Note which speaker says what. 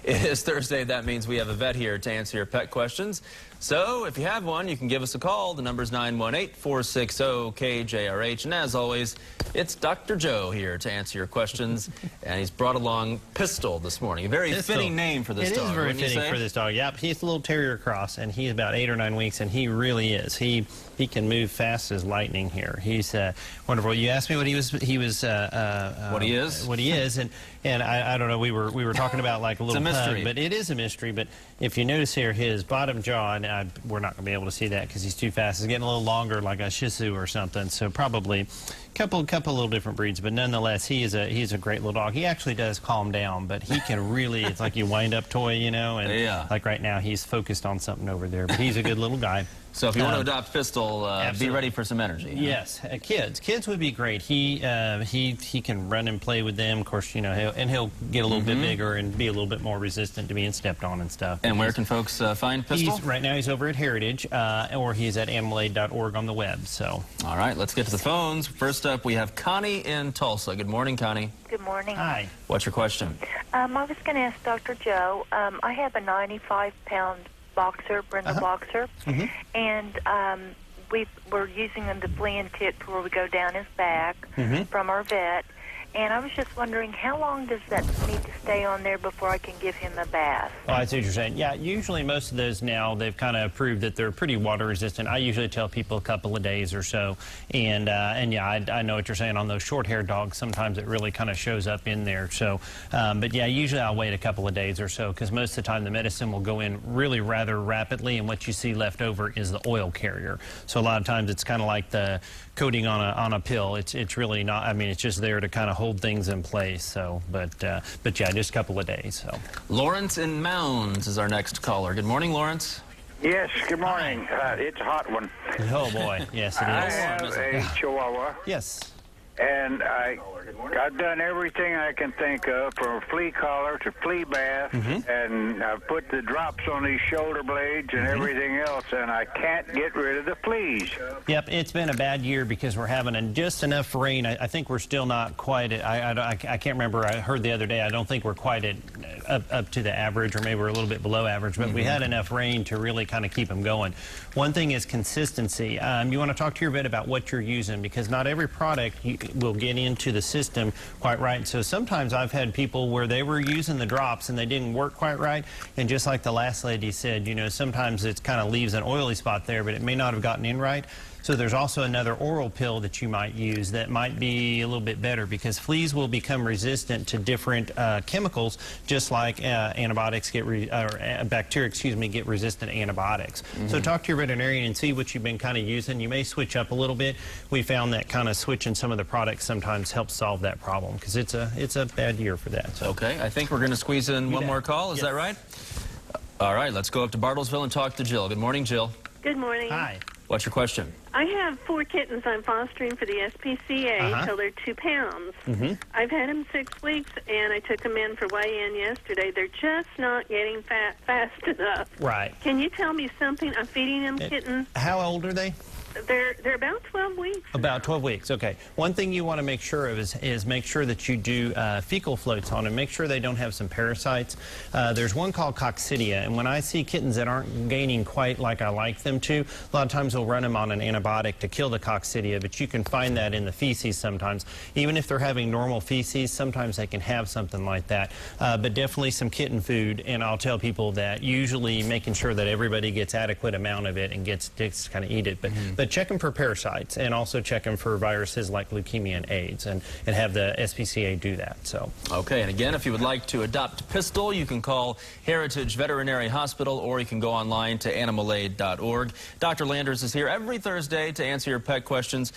Speaker 1: It is Thursday. That means we have a vet here to answer your pet questions. So if you have one, you can give us a call. The number's 918-460-KJRH. And as always, it's Dr. Joe here to answer your questions. And he's brought along Pistol this morning. A very fitting name for this dog.
Speaker 2: It is very fitting for this dog. Yep, he's a little terrier cross, and he's about 8 or 9 weeks, and he really is. He can move fast as lightning here. He's wonderful. You asked me what he is, and I don't know. We were talking about like a little pug, but it is a mystery. But if you notice here, his bottom jaw, and we're not going to be able to see that because he's too fast. It's getting a little longer, like a Shih Tzu or something. So probably couple little different breeds, but nonetheless, he's a great little dog. He actually does calm down, but he can really, it's like your wind-up toy, you know, and like right now he's focused on something over there, but he's a good little guy.
Speaker 1: So if you want to adopt Pistol, be ready for some energy.
Speaker 2: Yes, kids would be great. He can run and play with them, of course, you know, he'll get a little bit bigger and be a little bit more resistant to being stepped on and stuff.
Speaker 1: And where can folks find Pistol?
Speaker 2: Right now he's over at Heritage, or he's at animalaid.org on the web. So. All
Speaker 1: right, let's get to the phones. First up, we have Connie in Tulsa. Good morning, Connie.
Speaker 3: Good morning.
Speaker 2: Hi.
Speaker 1: What's your question?
Speaker 3: I was going to ask Dr. Joe. I have a 95-pound boxer, Brindle boxer, and we're using him to flea and tip where we go down his back from our vet. And I was just wondering, how long does that need to stay on there before I can give him a bath?
Speaker 2: Oh, I see what you're saying. Yeah, usually most of those now, they've kind of proved that they're pretty water resistant. I usually tell people a couple of days or so. And yeah, I know what you're saying. On those short-haired dogs, sometimes it really kind of shows up in there. So, but yeah, usually I'll wait a couple of days or so because most of the time the medicine will go in really rather rapidly, and what you see left over is the oil carrier. So a lot of times it's kind of like the coating on a pill. It's really not, I mean, it's just there to kind of hold things in place. So, but yeah, just a couple of days. So,
Speaker 1: Lawrence in Mounds is our next caller. Good morning, Lawrence.
Speaker 4: Yes, good morning. It's a hot one.
Speaker 2: Oh boy, yes it is.
Speaker 4: I have a Chihuahua.
Speaker 2: Yes.
Speaker 4: And I've done everything I can think of, from a flea collar to flea bath, and I've put the drops on these shoulder blades and everything else, and I can't get rid of the fleas.
Speaker 2: Yep, it's been a bad year because we're having just enough rain. I think we're still not quite at, I can't remember, I heard the other day, I don't think we're quite at up to the average, or maybe we're a little bit below average, but we had enough rain to really kind of keep them going. One thing is consistency. You want to talk to your vet about what you're using, because not every product will get into the system quite right. So sometimes I've had people where they were using the drops and they didn't work quite right, and just like the last lady said, you know, sometimes it kind of leaves an oily spot there, but it may not have gotten in right. So there's also another oral pill that you might use that might be a little bit better, because fleas will become resistant to different chemicals, just like antibiotics bacteria, get resistant to antibiotics. So talk to your veterinarian and see what you've been kind of using. You may switch up a little bit. We found that kind of switching some of the products sometimes helps solve that problem, because it's a bad year for that. So.
Speaker 1: Okay, I think we're going to squeeze in one more call. Is that right? All right, let's go up to Bartlesville and talk to Jill. Good morning, Jill.
Speaker 5: Good morning.
Speaker 2: Hi.
Speaker 1: What's your question?
Speaker 5: I have 4 kittens I'm fostering for the SPCA until they're 2 pounds. I've had them 6 weeks, and I took them in for weigh-in yesterday. They're just not getting fat fast enough.
Speaker 2: Right.
Speaker 5: Can you tell me something? I'm feeding them kittens.
Speaker 2: How old are they?
Speaker 5: They're about 12 weeks.
Speaker 2: About 12 weeks, okay. One thing you want to make sure of is make sure that you do fecal floats on them. Make sure they don't have some parasites. There's one called coccidia, and when I see kittens that aren't gaining quite like I like them to, a lot of times we'll run them on an antibiotic to kill the coccidia, but you can find that in the feces sometimes. Even if they're having normal feces, sometimes they can have something like that. But definitely some kitten food, and I'll tell people that usually making sure that everybody gets adequate amount of it and gets to kind of eat it. But check them for parasites, and also check them for viruses like leukemia and AIDS, and have the SPCA do that. So. Okay,
Speaker 1: and again, if you would like to adopt Pistol, you can call Heritage Veterinary Hospital, or you can go online to animalaid.org. Dr. Landers is here every Thursday to answer your pet questions.